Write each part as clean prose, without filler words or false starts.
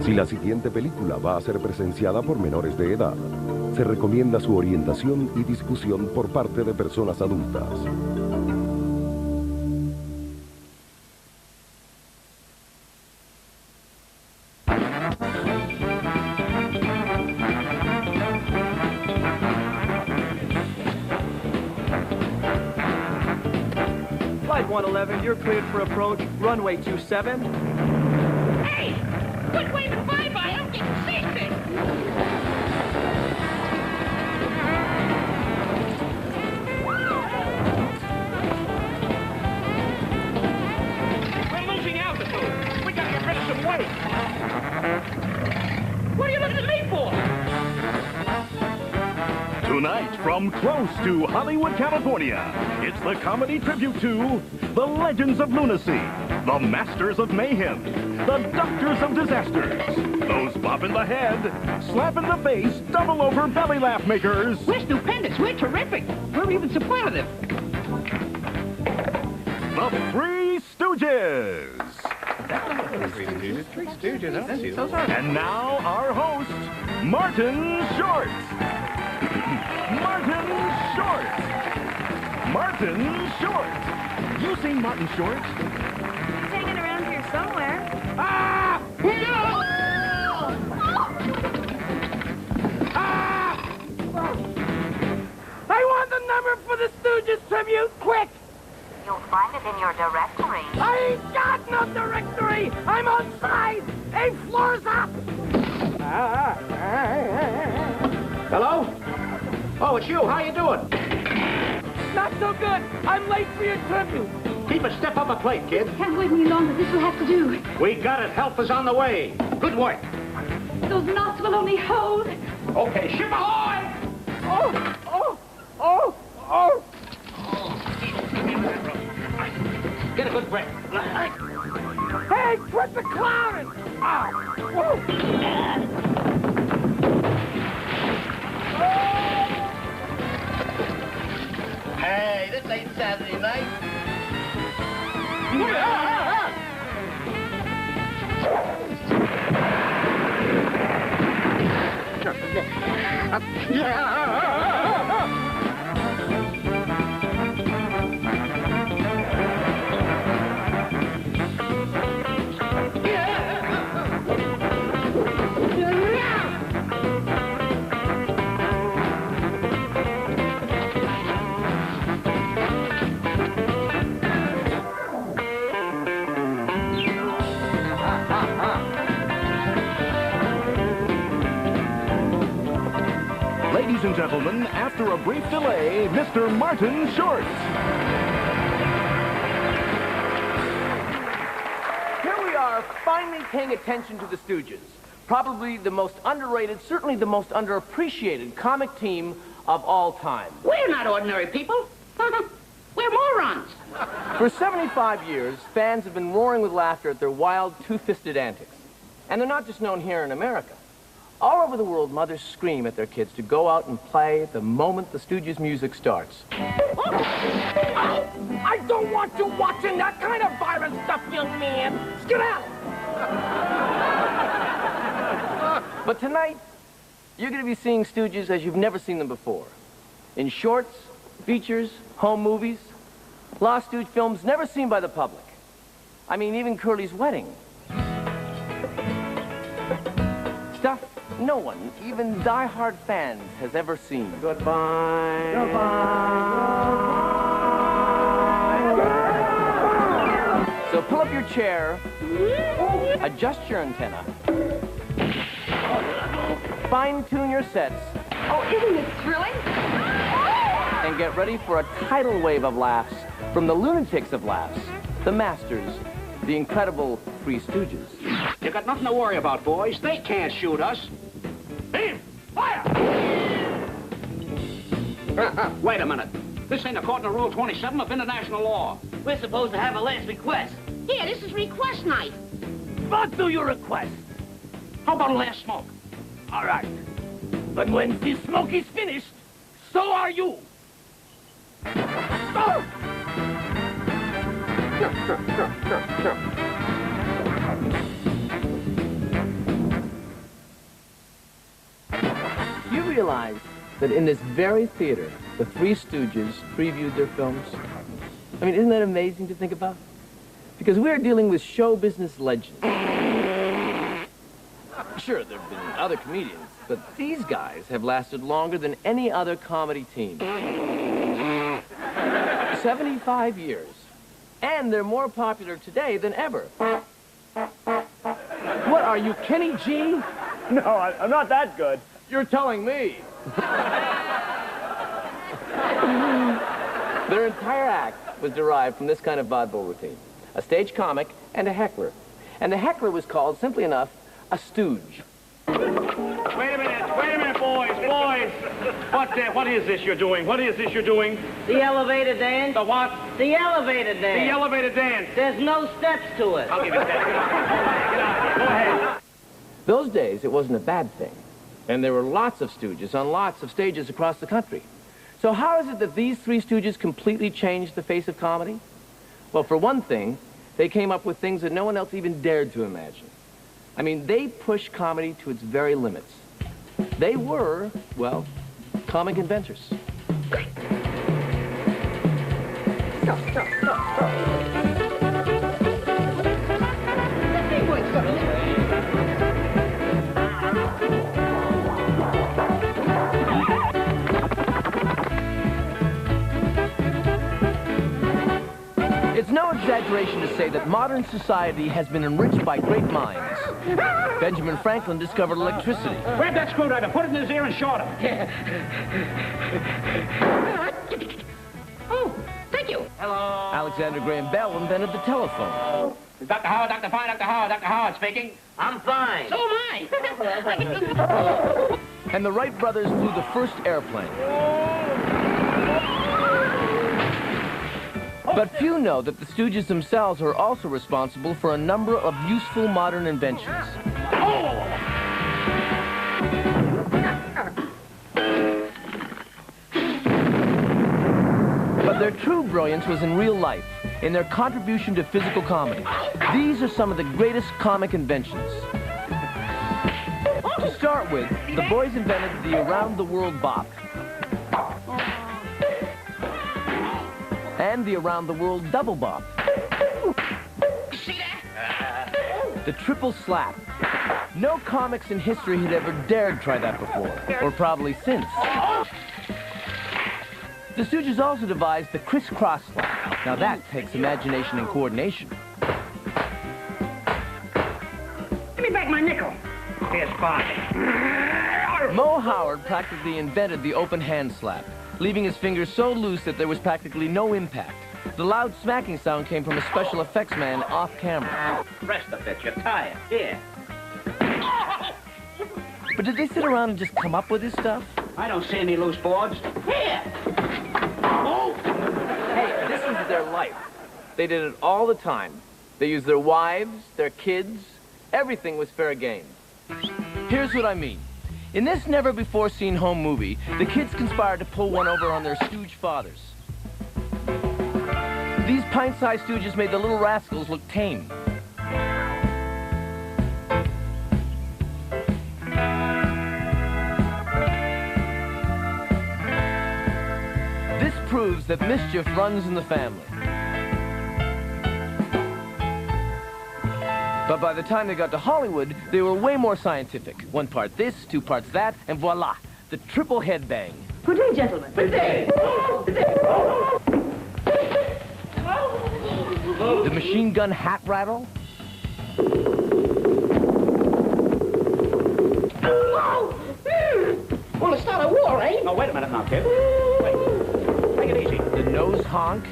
Si la siguiente película va a ser presenciada por menores de edad, se recomienda su orientación y discusión por parte de personas adultas. Flight 111, you're cleared for approach. Runway 27. Hey! Quit waving bye-bye! I'm getting seasick! We're losing altitude! We gotta get rid of some weight! What are you looking at me for? Tonight, from close to Hollywood, California, it's the comedy tribute to the Legends of Lunacy, the Masters of Mayhem, the Doctors of Disasters, those bop in the head, slap in the face, double over belly laugh makers. We're stupendous! We're terrific! We're even superlative! The Three Stooges. Three Stooges, And now, our host, Martin Short. Martin Short. Martin Short. You seen Martin Short? He's hanging around here somewhere. Ah! I want the number for the Stooges tribute, quick! You'll find it in your directory. I ain't got no directory! I'm outside! 8 floors up! Hello? Oh, it's you. How you doing? Not so good! I'm late for your tribute! Keep a step up a plate, kid. Can't wait any longer. This will have to do. We got it. Help is on the way. Good work. Those knots will only hold. Okay, ship ahoy! Oh! Get a good break. Hey, quit the clowning! Hey, this ain't Saturday night. Ladies and gentlemen, after a brief delay, Mr. Martin Short. Here we are, finally paying attention to the Stooges. Probably the most underrated, certainly the most underappreciated comic team of all time. We're not ordinary people. We're morons. For 75 years, fans have been roaring with laughter at their wild, two-fisted antics. And they're not just known here in America. All over the world, mothers scream at their kids to go out and play the moment the Stooges' music starts. I don't want you watching that kind of violent stuff, young man. Skedaddle! But tonight, you're going to be seeing Stooges as you've never seen them before. In shorts, features, home movies, Lost Stooge films never seen by the public. I mean, even Curly's Wedding. Stuff no one, even die-hard fans, has ever seen. Goodbye. So pull up your chair, adjust your antenna, fine-tune your sets, Oh, isn't this thrilling? and get ready for a tidal wave of laughs from the lunatics of laughs, the masters, the incredible Three Stooges. You got nothing to worry about, boys. They can't shoot us. Aim! Fire! Wait a minute. This ain't according to Rule 27 of international law. We're supposed to have a last request. Yeah, this is request night. What do you request? How about a last smoke? All right. But when this smoke is finished, so are you. Oh! realize that in this very theater, the Three Stooges previewed their films? I mean, isn't that amazing to think about? Because we're dealing with show business legends. Sure, there have been other comedians, but these guys have lasted longer than any other comedy team. 75 years. And they're more popular today than ever. What are you, Kenny G? No, I'm not that good. You're telling me. Their entire act was derived from this kind of vaudeville routine. A stage comic and a heckler. And the heckler was called, simply enough, a stooge. Wait a minute, boys. What is this you're doing? What is this you're doing? The elevator dance. The what? The elevator dance. The elevator dance. There's no steps to it. I'll give you that. Get out of here. Go ahead. Those days, it wasn't a bad thing. And there were lots of stooges on lots of stages across the country. So how is it that these Three Stooges completely changed the face of comedy? Well, for one thing, they came up with things that no one else even dared to imagine. I mean, they pushed comedy to its very limits. They were, well, comic inventors. Stop. It's no exaggeration to say that modern society has been enriched by great minds. Benjamin Franklin discovered electricity. Grab that screwdriver, put it in his ear and short him. Oh, thank you. Hello. Alexander Graham Bell invented the telephone. Dr. Howard, Dr. Fine, Dr. Howard speaking. I'm fine. So am I. And the Wright brothers flew the first airplane. But few know that the Stooges themselves are also responsible for a number of useful modern inventions. But their true brilliance was in real life, in their contribution to physical comedy. These are some of the greatest comic inventions. To start with, the boys invented the around-the-world bop. And the around-the-world double bop. The triple slap. No comics in history had ever dared try that before, or probably since. The Stooges also devised the crisscross slap. Now that takes imagination and coordination. Give me back my nickel. Here's five. Mo Howard practically invented the open hand slap, leaving his fingers so loose that there was practically no impact. The loud smacking sound came from a special effects man off camera. Rest a bit, you're tired. Here. But did they sit around and just come up with this stuff? I don't see any loose boards. Here. Hey, this was their life. They did it all the time. They used their wives, their kids. Everything was fair game. Here's what I mean. In this never-before-seen home movie, the kids conspired to pull one over on their stooge fathers. These pint-sized stooges made the little rascals look tame. This proves that mischief runs in the family. But by the time they got to Hollywood, they were way more scientific. 1 part this, 2 parts that, and voila, the triple headbang. Good day, gentlemen. Good day. The machine gun hat rattle. Well, it's not a war, eh? Oh, wait a minute now, kid. Wait. Take it easy. The nose honk.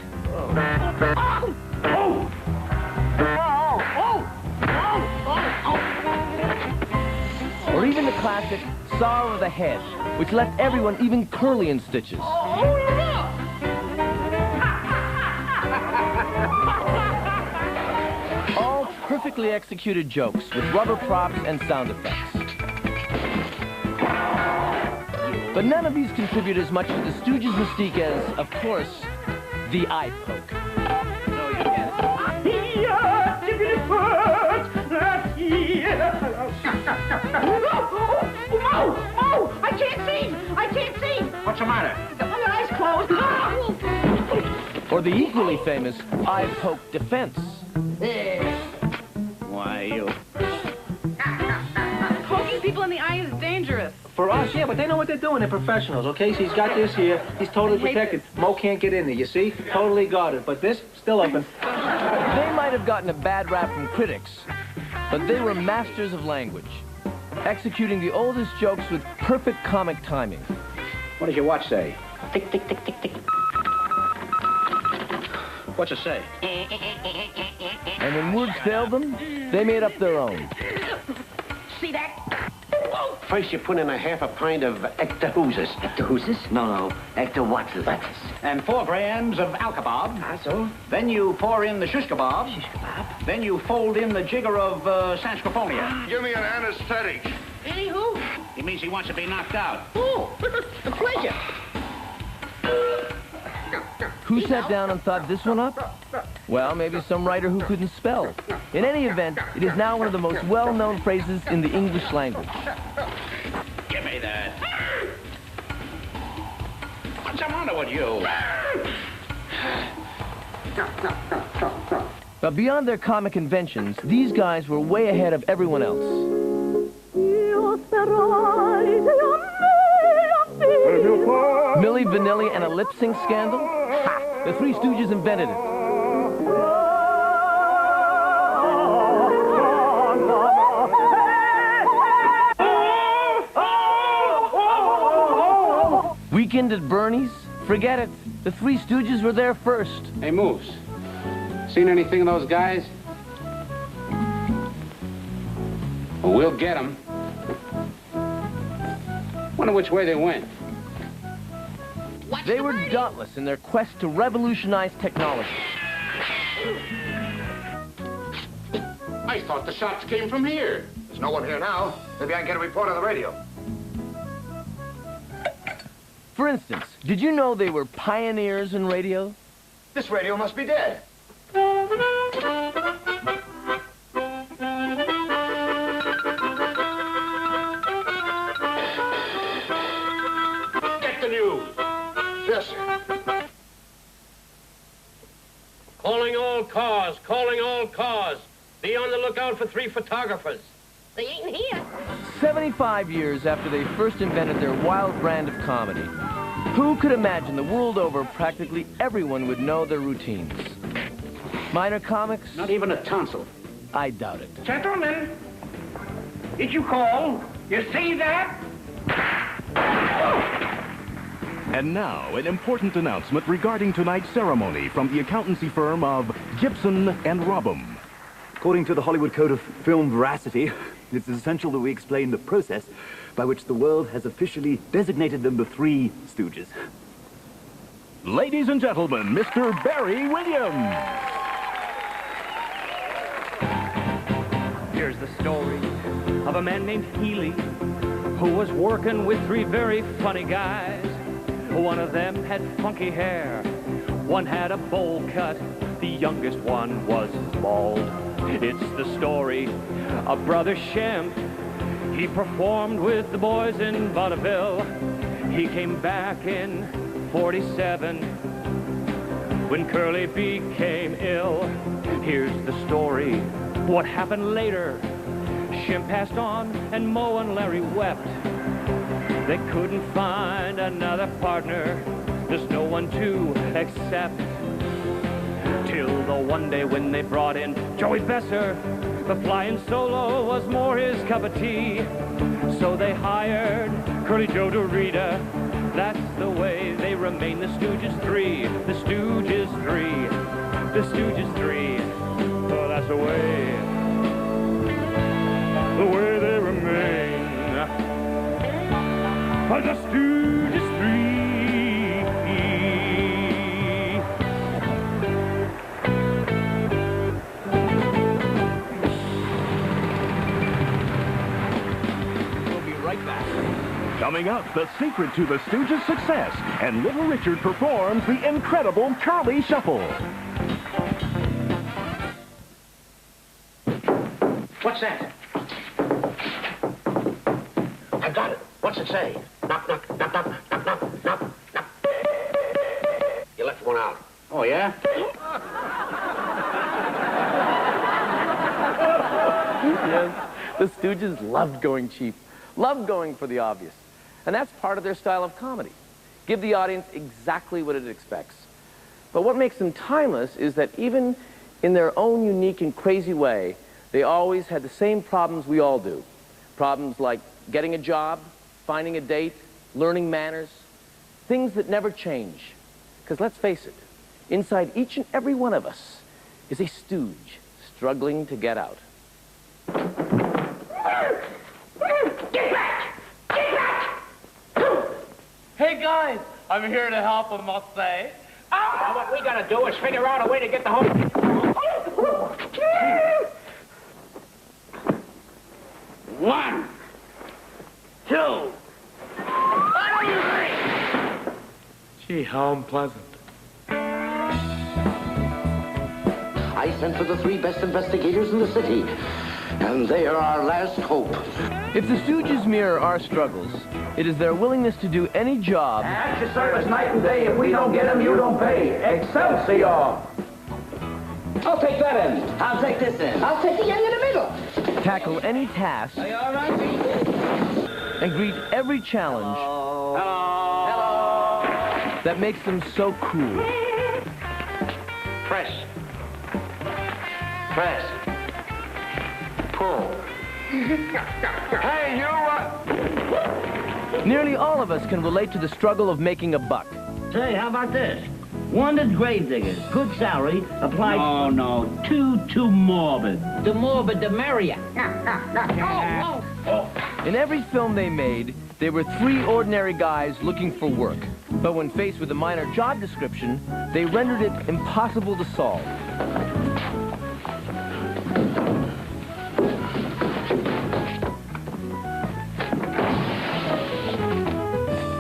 Or even the classic saw over the head, which left everyone even Curly in stitches. All perfectly executed jokes with rubber props and sound effects. But none of these contribute as much to the Stooges' mystique as, of course, the eye poke. No, you get it. Oh, I can't see! Or the equally famous eye poke defense. Why, you... Poking people in the eye is dangerous. For us, yeah, but they know what they're doing. They're professionals, okay? So he's got this here. He's totally protected. Mo can't get in there, you see? Totally guarded. But this, still open. They might have gotten a bad rap from critics, but they were masters of language, executing the oldest jokes with perfect comic timing. What does your watch say? Tick, tick, tick, tick, tick. What's it say? And when words failed them, they made up their own. See that? First, you put in a half a pint of ectohusis. Ectohusis? No, ecto-what's-es. And 4 grams of alkabob. Ah, so? Then you pour in the shish kebab. Shish kebab? Then you fold in the jigger of sanscrifonia. Give me an anesthetic. Anywho? He means he wants to be knocked out. Oh, a pleasure. Who sat down and thought this one up? Well, maybe some writer who couldn't spell. In any event, it is now one of the most well-known phrases in the English language. Give me that. What's the matter with you? But beyond their comic inventions, these guys were way ahead of everyone else. Milli Vanilli and a lip-sync scandal? Ha! The Three Stooges invented it. Weekend at Bernie's? Forget it. The Three Stooges were there first. Hey, Moose. Seen anything of those guys? Well, we'll get them. Wonder which way they went. They were dauntless in their quest to revolutionize technology. I thought the shots came from here. There's no one here now. Maybe I can get a report on the radio. For instance, did you know they were pioneers in radio? This radio must be dead. Get the news. Yes, sir. Calling all cars, calling all cars. Be on the lookout for 3 photographers. They ain't here. 75 years after they first invented their wild brand of comedy, who could imagine the world over practically everyone would know their routines? Minor comics? Not even a tonsil. I doubt it. Gentlemen, did you call? You see that? And now, an important announcement regarding tonight's ceremony from the accountancy firm of Gibson and Robham. According to the Hollywood Code of Film Veracity, it's essential that we explain the process by which the world has officially designated them the Three Stooges. Ladies and gentlemen, Mr. Barry Williams. Here's the story of a man named Healy who was working with 3 very funny guys. One of them had funky hair, one had a bowl cut, the youngest one was bald. It's the story of Brother Shemp. He performed with the boys in vaudeville. He came back in 47 when Curly became ill. Here's the story, what happened later. Shemp passed on and Mo and Larry wept. They couldn't find another partner. There's no one to accept. Till the one day when they brought in Joey Besser, the flying solo was more his cup of tea. So they hired Curly Joe Dorita. That's the way they remain the Stooges 3. The Stooges 3. The Stooges 3. Oh, that's the way they remain. The Stooges 3. Coming up, the secret to the Stooges' success, and Little Richard performs the incredible Curly Shuffle. What's that? I got it. What's it say? Knock, knock, knock, knock, knock, knock, knock, knock. You left one out. Oh, yeah? Yes, the Stooges loved going cheap, loved going for the obvious. And that's part of their style of comedy. Give the audience exactly what it expects. But what makes them timeless is that even in their own unique and crazy way, they always had the same problems we all do. Problems like getting a job, finding a date, learning manners, things that never change. Because let's face it, inside each and every one of us is a stooge struggling to get out. Get back! Get back! Hey, guys, I'm here to help, I must say. Now, what we gotta do is figure out a way to get the home. 1, 2. Gee, how unpleasant. I sent for the 3 best investigators in the city, and they are our last hope. If the Stooges mirror our struggles, it is their willingness to do any job. At your service night and day. If we don't get them, you don't pay. Excelsior! I'll take that end. I'll take this in. I'll take the end in the middle. Tackle any task, Are you all right? and greet every challenge Hello. that makes them so cool. Press. Press. Pull. Hey, you, Nearly all of us can relate to the struggle of making a buck. Say, how about this? Wanted grave diggers, good salary, applied... Oh, no, too morbid. The more, but the merrier. In every film they made, they were 3 ordinary guys looking for work. But when faced with a minor job description, they rendered it impossible to solve.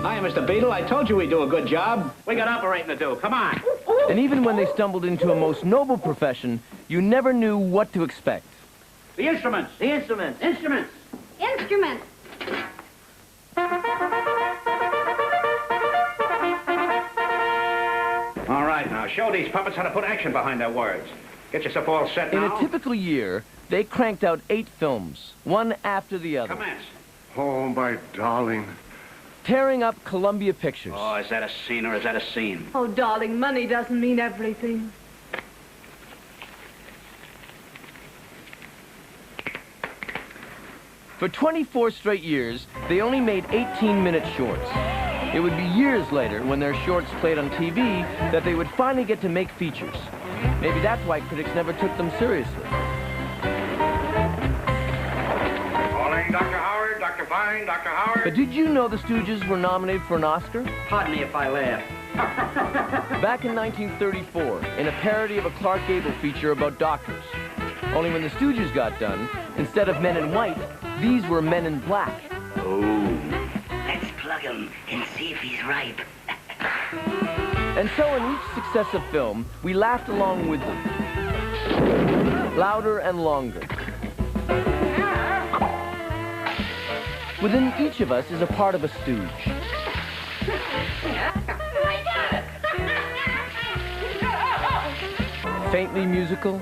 Hi, Mr. Beadle. I told you we'd do a good job. We got operating to do. Come on. And even when they stumbled into a most noble profession, you never knew what to expect. The instruments. The instruments. Instruments. All right, now, show these puppets how to put action behind their words. Get yourself all set In now. a typical year, they cranked out 8 films, one after the other. Commence. Oh, my darling. Tearing up Columbia Pictures. Oh, is that a scene or is that a scene? Oh, darling, money doesn't mean everything. For 24 straight years, they only made 18-minute shorts. It would be years later, when their shorts played on TV, that they would finally get to make features. Maybe that's why critics never took them seriously. Calling Dr. Howard, Dr. Fine, Dr. Howard. But did you know the Stooges were nominated for an Oscar? Pardon me if I laugh. Back in 1934, in a parody of a Clark Gable feature about doctors. Only when the Stooges got done, instead of men in white, these were men in black. Oh. Let's plug him and see if he's ripe. And so in each successive film, we laughed along with them. Louder and longer. Within each of us is a part of a stooge. Faintly musical.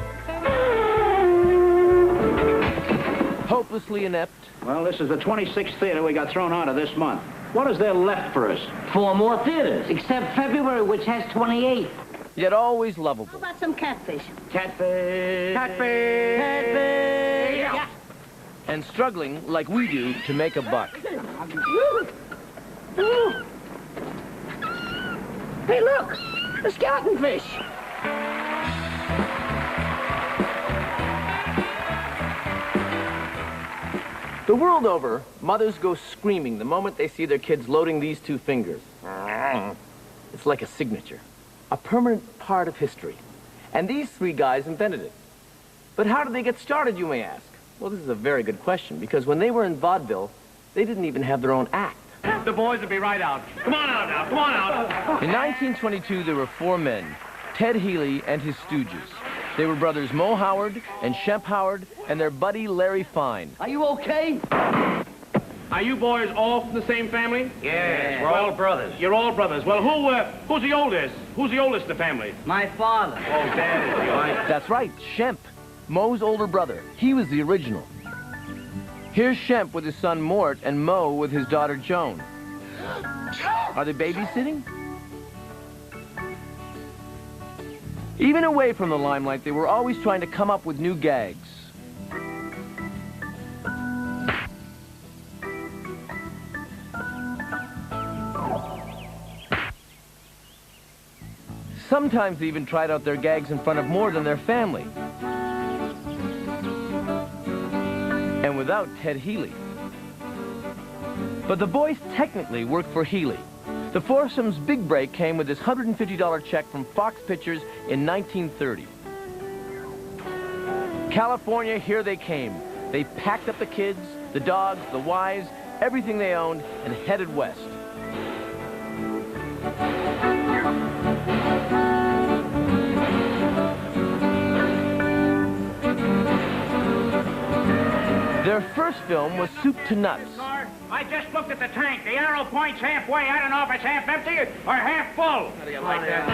Hopelessly inept. Well, this is the 26th theater we got thrown out of this month. What is there left for us? 4 more theaters, except February, which has 28. Yet always lovable. How about some catfish? Catfish. Catfish. Catfish. Yeah. And struggling, like we do, to make a buck. Hey, look! The skeleton fish! The world over, mothers go screaming the moment they see their kids loading these 2 fingers. It's like a signature, a permanent part of history. And these 3 guys invented it. But how did they get started, you may ask? Well, this is a very good question, because when they were in vaudeville, they didn't even have their own act. The boys will be right out. Come on out now. Come on out. In 1922, there were 4 men, Ted Healy and his stooges. They were brothers Mo Howard and Shemp Howard and their buddy Larry Fine. Are you okay? Are you boys all from the same family? Yes, we're all brothers. You're all brothers. Well, who's the oldest? Who's the oldest in the family? My father. Oh, Dad is the oldest. That's right, Shemp, Moe's older brother. He was the original. Here's Shemp with his son Mort and Moe with his daughter Joan. Are they babysitting? Even away from the limelight, they were always trying to come up with new gags. Sometimes they even tried out their gags in front of more than their family. And without Ted Healy. But the boys technically worked for Healy. The foursome's big break came with this $150 check from Fox Pictures in 1930. California, here they came. They packed up the kids, the dogs, the wives, everything they owned, and headed west. Their first film was Soup to Nuts. I just looked at the tank. The arrow points halfway. I don't know if it's half empty or half full. How do you like that?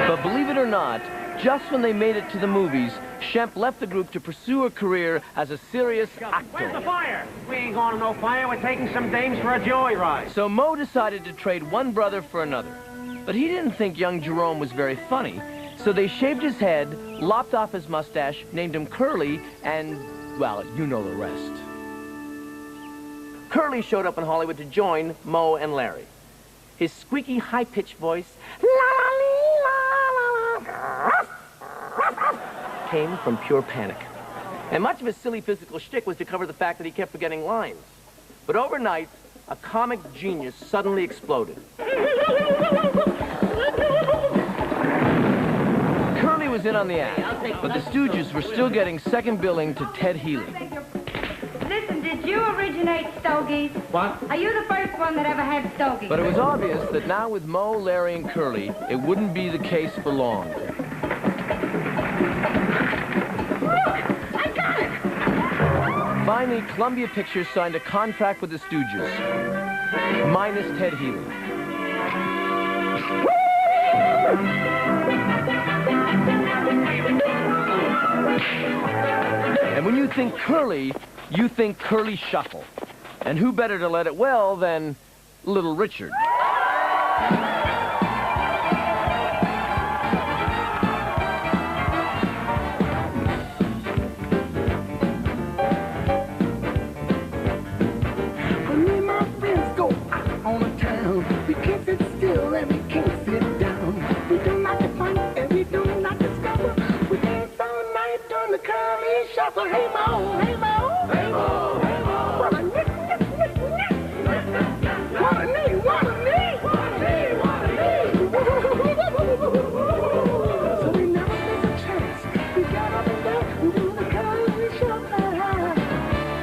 But believe it or not, just when they made it to the movies, Shemp left the group to pursue a career as a serious actor. Where's the fire? We ain't going to no fire. We're taking some dames for a joyride. So Moe decided to trade one brother for another. But he didn't think young Jerome was very funny, so they shaved his head, lopped off his mustache, named him Curly, and, well, you know the rest. Curly showed up in Hollywood to join Moe and Larry. His squeaky, high-pitched voice, came from pure panic. And much of his silly physical shtick was to cover the fact that he kept forgetting lines. But overnight, a comic genius suddenly exploded. Curly was in on the act, but the Stooges were still getting second billing to Ted Healy. Listen, did you originate stogies? What? Are you the first one that ever had stogies? But it was obvious that now with Moe, Larry, and Curly, it wouldn't be the case for long. Finally, Columbia Pictures signed a contract with the Stooges, minus Ted Healy. And when you think Curly, you think Curly Shuffle. And who better to let it well than Little Richard? We can't sit still and we can't sit down. We do not fight and we do not discover. We dance all night on the curly shuffle. Hey Mo, hey Mo, hey Mo, hey Mo. What a nick, nick, nick, nick. What a knee, what a knee, what a knee, what a knee. So we never miss a chance. We got up and down and do the curly shuffle.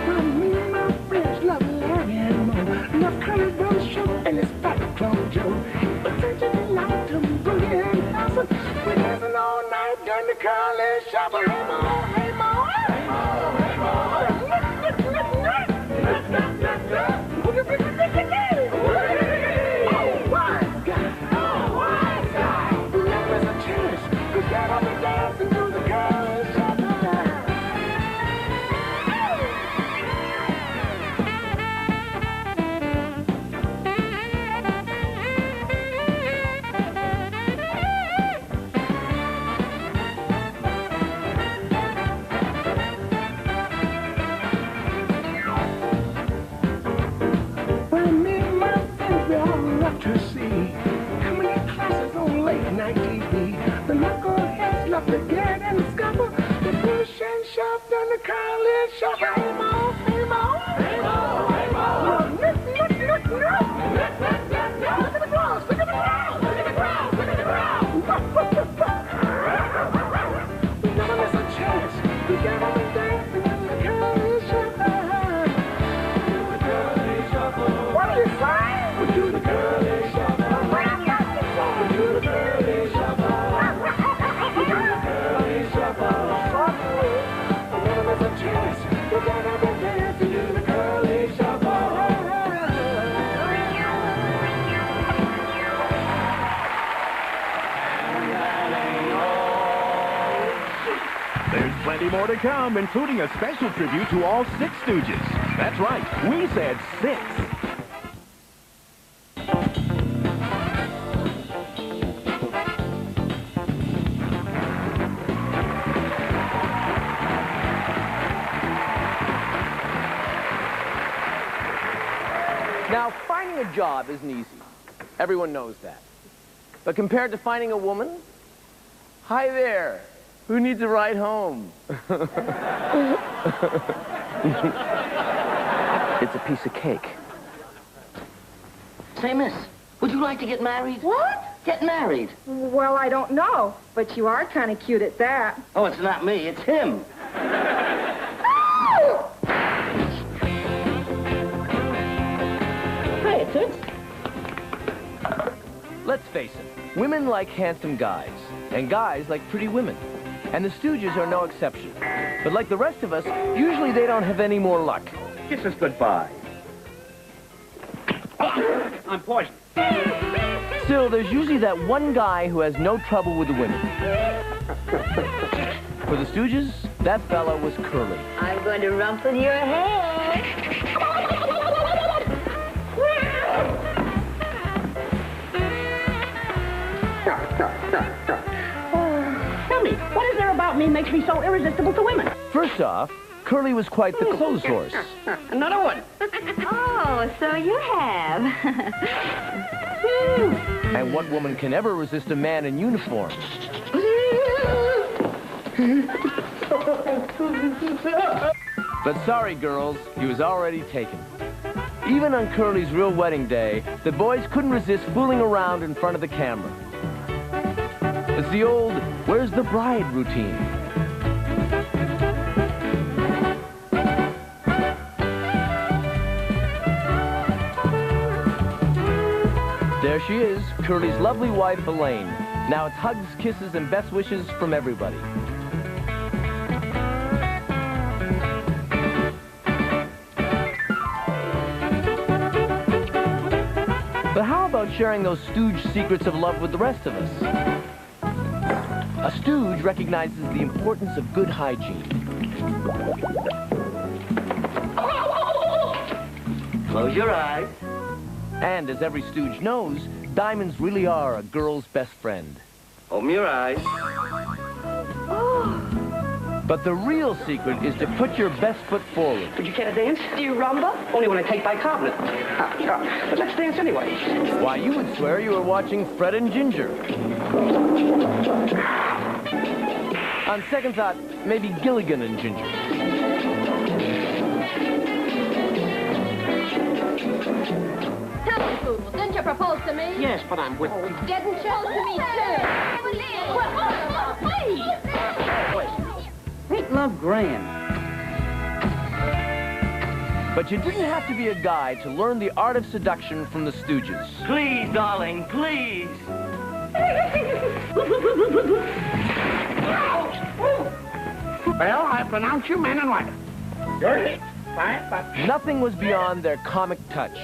Well, me and my friends love Larry and Mo. Love curly don't show and it's Joe. Attention and light to boogie and awesome. We're dancing all night during the curly shuffle. Hey Mo, hey Mo, hey Mo, hey Mo. Oh, wise guy, oh, wise guy. We never miss a chance. We get up and dance and do the curly shuffle. To see how many classes on late night TV. The knuckleheads love to get and scuffle. The push and shove down the curly shuffle. Hey Mo, hey Mo, hey Mo, hey Mo. Look, look, look, look. Look at the ground, look at the ground, look at the ground, look at the ground. We never miss a chance. We get up and dance and do the curly shuffle. What are you saying? We do the curly shuffle. We do the curly shuffle. We do the curly shuffle. We never miss a chance. Plenty more to come, including a special tribute to all 6 Stooges. That's right, we said 6. Now, finding a job isn't easy. Everyone knows that. But compared to finding a woman, hi there. Who needs a ride home? It's a piece of cake. Say, miss, would you like to get married? What? Get married. Well, I don't know, but you are kind of cute at that. Oh, it's not me, it's him. Hey, Toots. Let's face it, women like handsome guys, and guys like pretty women. And the Stooges are no exception. But like the rest of us, usually they don't have any more luck. Kiss us goodbye. I'm poisoned. Still, there's usually that one guy who has no trouble with the women. For the Stooges, that fella was Curly. I'm going to rumple your hair. Tell me, what is there about me makes me so irresistible to women? First off, Curly was quite the clothes horse. Another one. Oh, so you have. And what woman can ever resist a man in uniform? But sorry, girls, he was already taken. Even on Curly's real wedding day, the boys couldn't resist fooling around in front of the camera. It's the old, where's the bride routine. There she is, Curly's lovely wife, Elaine. Now it's hugs, kisses, and best wishes from everybody. But how about sharing those stooge secrets of love with the rest of us? A stooge recognizes the importance of good hygiene. Close your eyes. And as every stooge knows, diamonds really are a girl's best friend. Open your eyes. But the real secret is to put your best foot forward. Would you care to dance? Do you rumba? Only when I take bicarbonate. But let's dance anyway. Why, you would swear you were watching Fred and Ginger. On second thought, maybe Gilligan and Ginger. Tell me, fool, didn't you propose to me? Yes, but I'm with... Getting chose to me, too. Well, please. Ain't love grand? But you didn't have to be a guy to learn the art of seduction from the Stooges. Please, darling, please. Well, I pronounce you man and wife. You're hit. Nothing was beyond their comic touch.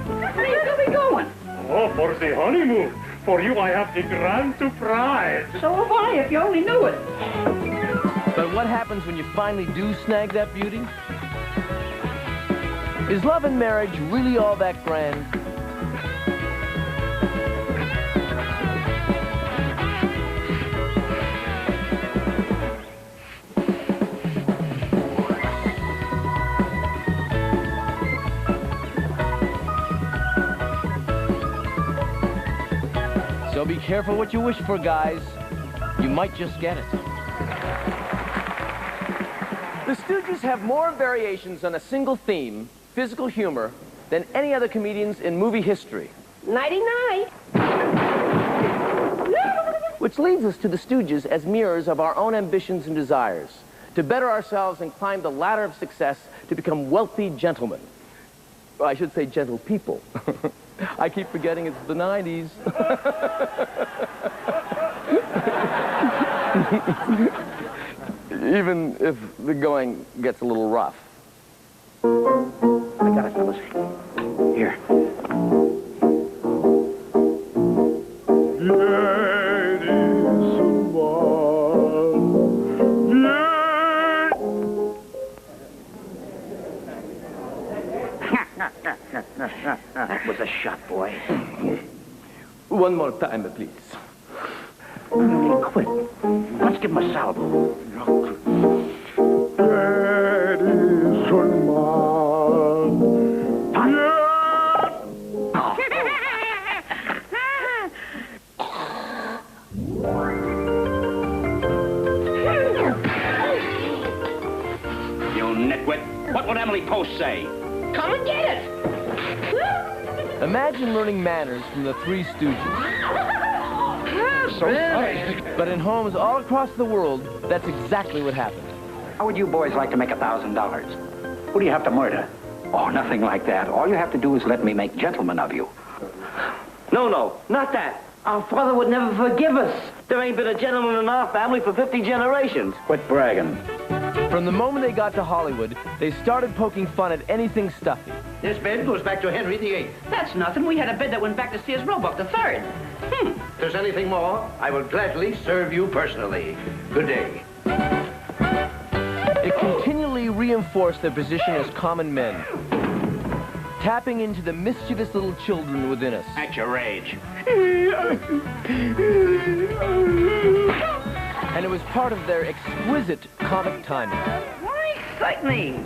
Where are you going? Oh, for the honeymoon. For you, I have the grand surprise. So have I, if you only knew it. But what happens when you finally do snag that beauty? Is love and marriage really all that grand? So be careful what you wish for, guys. You might just get it. The Stooges have more variations on a single theme, physical humor, than any other comedians in movie history. Nighty-night. Which leads us to the Stooges as mirrors of our own ambitions and desires, to better ourselves and climb the ladder of success to become wealthy gentlemen. Well, I should say gentle people. I keep forgetting it's the 90s. Even if the going gets a little rough. I got it, fellas. Here. Ladies, a shot, boy. One more time, please. Okay, quit. Let's give him a salvo. What would Emily Post say? Come and get it! Imagine learning manners from the Three Stooges. So funny. But in homes all across the world, that's exactly what happened. How would you boys like to make $1,000? Who do you have to murder? Oh, nothing like that. All you have to do is let me make gentlemen of you. No, not that. Our father would never forgive us. There ain't been a gentleman in our family for 50 generations. Quit bragging. From the moment they got to Hollywood, they started poking fun at anything stuffy. This bed goes back to Henry VIII. That's nothing. We had a bed that went back to Sears Roebuck III. If there's anything more, I will gladly serve you personally. Good day. It continually reinforced their position as common men, tapping into the mischievous little children within us. At your age. And it was part of their exquisite comic timing. Why excite me?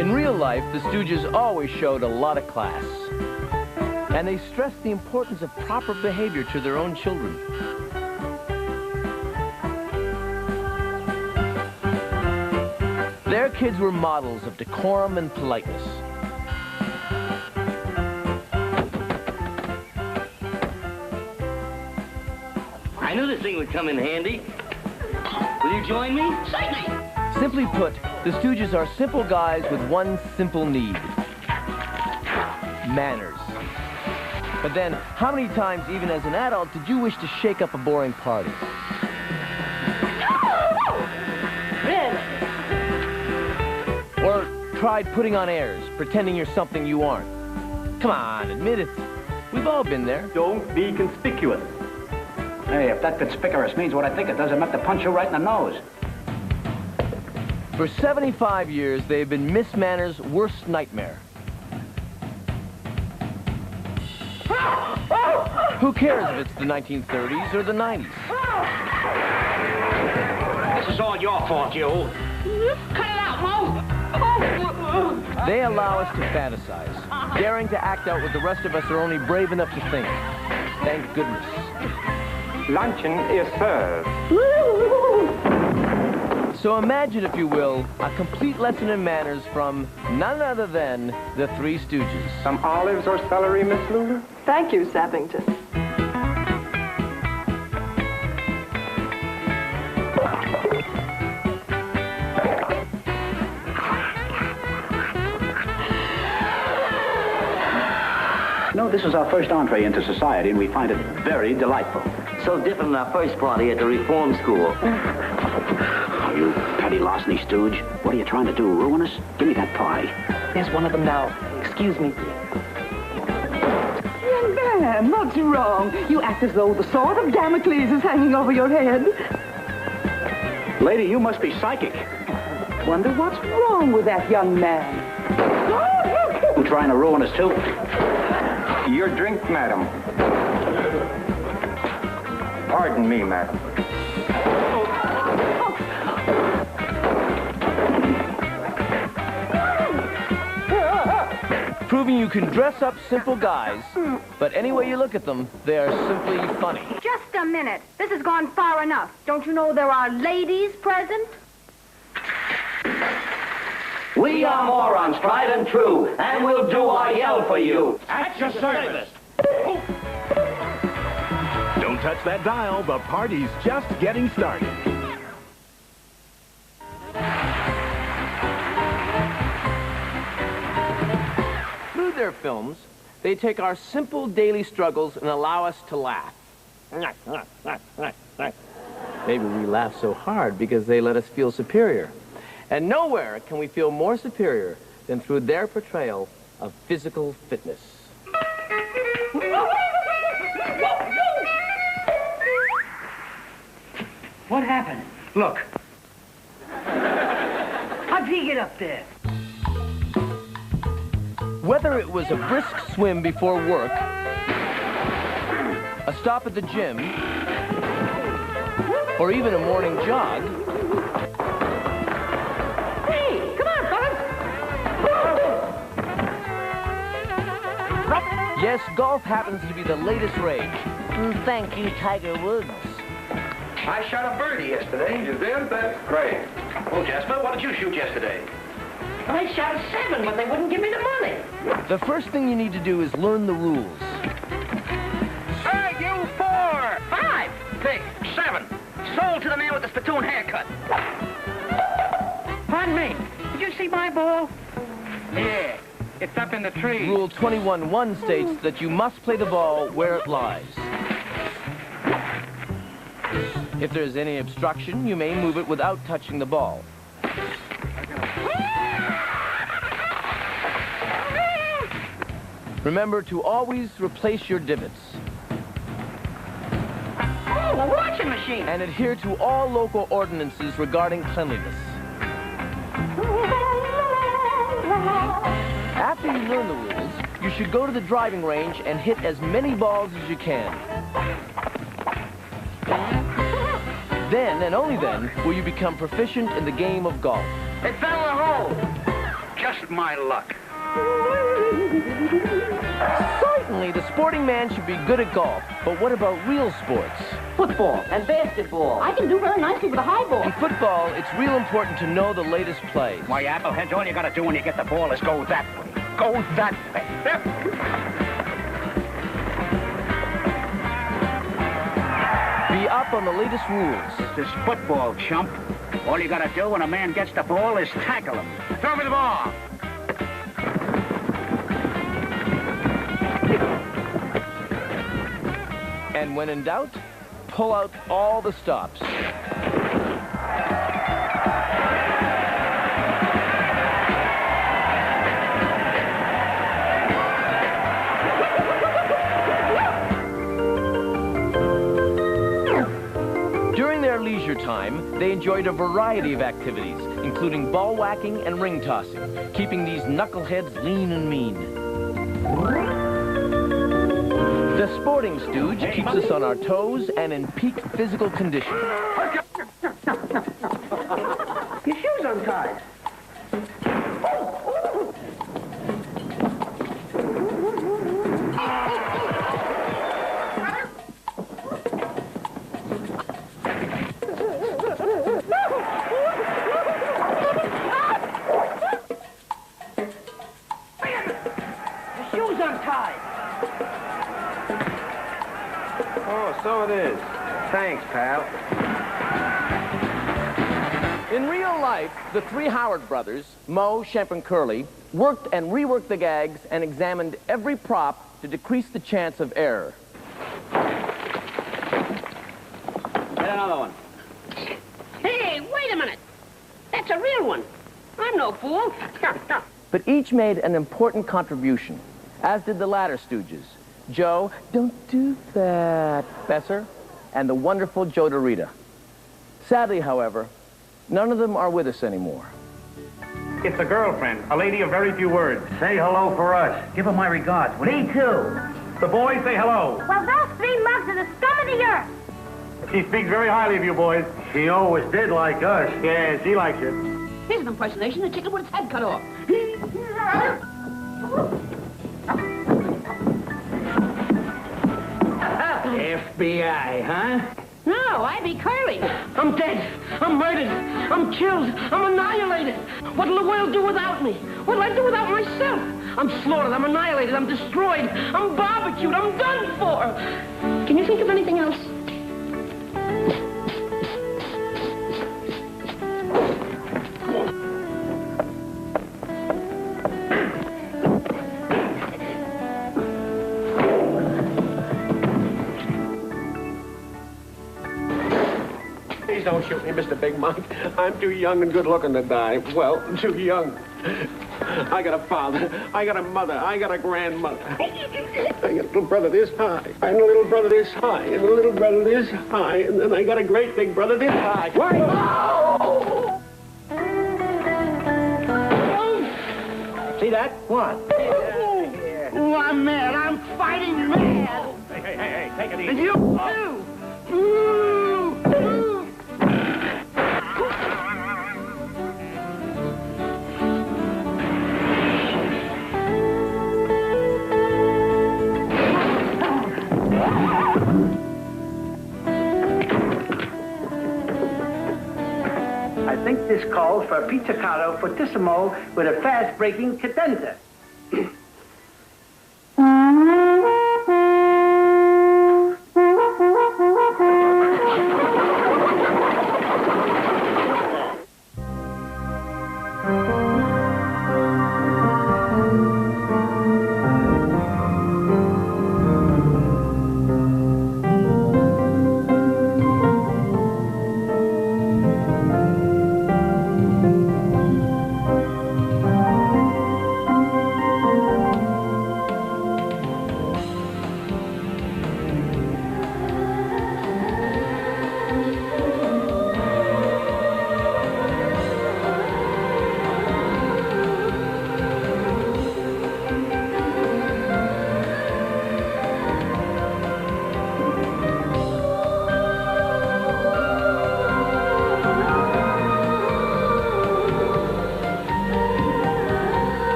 In real life, the Stooges always showed a lot of class. And they stressed the importance of proper behavior to their own children. Their kids were models of decorum and politeness. I knew this thing would come in handy. Will you join me? Certainly. Simply put, the Stooges are simple guys with one simple need. Manners. But then, how many times, even as an adult, did you wish to shake up a boring party? Or tried putting on airs, pretending you're something you aren't? Come on, admit it. We've all been there. Don't be conspicuous. Hey, if that conspicuous means what I think it does, I meant to punch you right in the nose. For 75 years, they've been Miss Manners' worst nightmare. Who cares if it's the 1930s or the 90s? This is all your fault, you. Cut it out, Mo! They allow us to fantasize, daring to act out what the rest of us are only brave enough to think. Thank goodness. Luncheon is served. So imagine, if you will, a complete lesson in manners from none other than the Three Stooges. Some olives or celery, Miss Luna? Thank you, Sappington. No, this is our first entree into society, and we find it very delightful. So different than our first party at the reform school. Oh, you petty larceny stooge. What are you trying to do, ruin us? Give me that pie. There's one of them now. Excuse me. Young man, what's wrong? You act as though the sword of Damocles is hanging over your head. Lady, you must be psychic. Wonder what's wrong with that young man. You trying to ruin us, too? Your drink, madam. Pardon me, madam. Proving you can dress up simple guys, but any way you look at them, they are simply funny. Just a minute. This has gone far enough. Don't you know there are ladies present? We are morons, tried and true, and we'll do our yell for you. At your service. Don't touch that dial. The party's just getting started. Through their films, they take our simple daily struggles and allow us to laugh. Maybe we laugh so hard because they let us feel superior. And nowhere can we feel more superior than through their portrayal of physical fitness. What happened? Look. How'd he get up there? Whether it was a brisk swim before work, a stop at the gym, or even a morning jog. Hey, come on, fellas. Yes, golf happens to be the latest rage. Thank you, Tiger Woods. I shot a birdie yesterday. You did? That's great. Oh, Jasper, what did you shoot yesterday? I shot a 7, but they wouldn't give me the money. The first thing you need to do is learn the rules. Hey, you 4! 5. 6, 7. Sold to the man with the spittoon haircut. Pardon me. Did you see my ball? Yeah, it's up in the tree. Rule 21.1 states that you must play the ball where it lies. If there's any obstruction, you may move it without touching the ball. Remember to always replace your divots. Oh, a washing machine. And adhere to all local ordinances regarding cleanliness. After you learn the rules, you should go to the driving range and hit as many balls as you can. Then, and only then, will you become proficient in the game of golf. It fell in the hole. Just my luck. Certainly, the sporting man should be good at golf, but what about real sports? Football and basketball. I can do very nicely with a high ball. In football, it's real important to know the latest plays. Why, Appleheads, all you gotta do when you get the ball is go that way. Go that way. Be up on the latest rules. This football, chump. All you gotta do when a man gets the ball is tackle him. Throw me the ball. And when in doubt, pull out all the stops. During their leisure time, they enjoyed a variety of activities, including ball whacking and ring tossing, keeping these knuckleheads lean and mean. The sporting stooge keeps us on our toes and in peak physical condition. Your shoe's untied. Your shoe's untied. Oh, so it is. Thanks, pal. In real life, the three Howard brothers, Moe, Shemp, and Curly, worked and reworked the gags and examined every prop to decrease the chance of error. Get another one. Hey, wait a minute. That's a real one. I'm no fool. But each made an important contribution, as did the latter stooges. Joe, don't do that, Besser, and the wonderful Joe DeRita. Sadly, however, none of them are with us anymore. It's a girlfriend, a lady of very few words. Say hello for us. Give her my regards. Me too. The boys say hello. Well, those 3 mugs are the scum of the earth. She speaks very highly of you boys. She always did like us. Yeah, she likes you. Here's an impersonation of a chicken with its head cut off. FBI, huh? No, I be Curly. I'm dead. I'm murdered. I'm killed. I'm annihilated. What'll the world do without me? What'll I do without myself? I'm slaughtered. I'm annihilated. I'm destroyed. I'm barbecued. I'm done for. Can you think of anything else? Please don't shoot me, Mr. Big Mike. I'm too young and good looking to die. Well, too young. I got a father, I got a mother, I got a grandmother. I got a little brother this high, and a little brother this high, and a little brother this high, and then I got a great big brother this high. Why? Oh! See that? What? Oh, I'm mad. I'm fighting mad. Hey, take it easy. And you too. Ooh, ooh. I think this calls for a pizzicato fortissimo with a fast-breaking cadenza.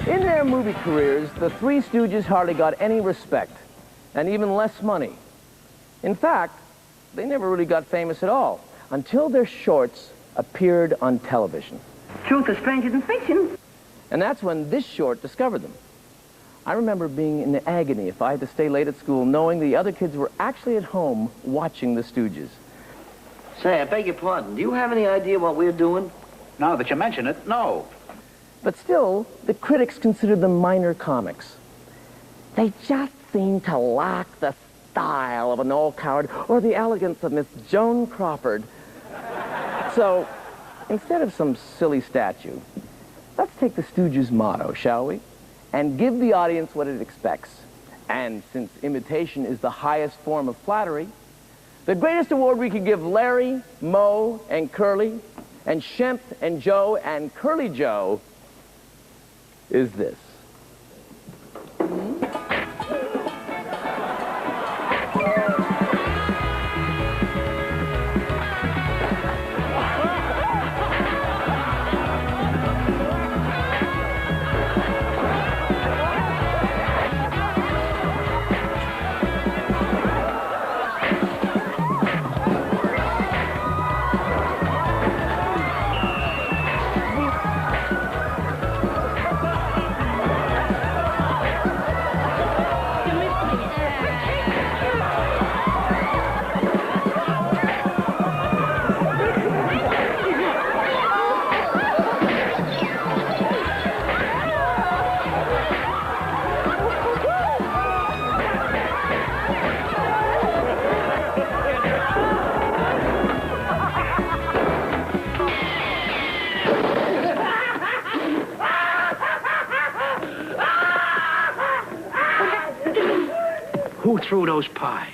In their movie careers, the Three Stooges hardly got any respect, and even less money. In fact, they never really got famous at all, until their shorts appeared on television. Truth is stranger than fiction. And that's when this short discovered them. I remember being in agony if I had to stay late at school, knowing the other kids were actually at home watching the Stooges. Say, I beg your pardon. Do you have any idea what we're doing? Now that you mention it, no. But still, the critics considered them minor comics. They just seemed to lack the style of a Noel Coward or the elegance of Miss Joan Crawford. So, instead of some silly statue, let's take the Stooges' motto, shall we? And give the audience what it expects. And since imitation is the highest form of flattery, the greatest award we could give Larry, Moe, and Curly, and Shemp, and Joe, and Curly Joe is this. Who threw those pies?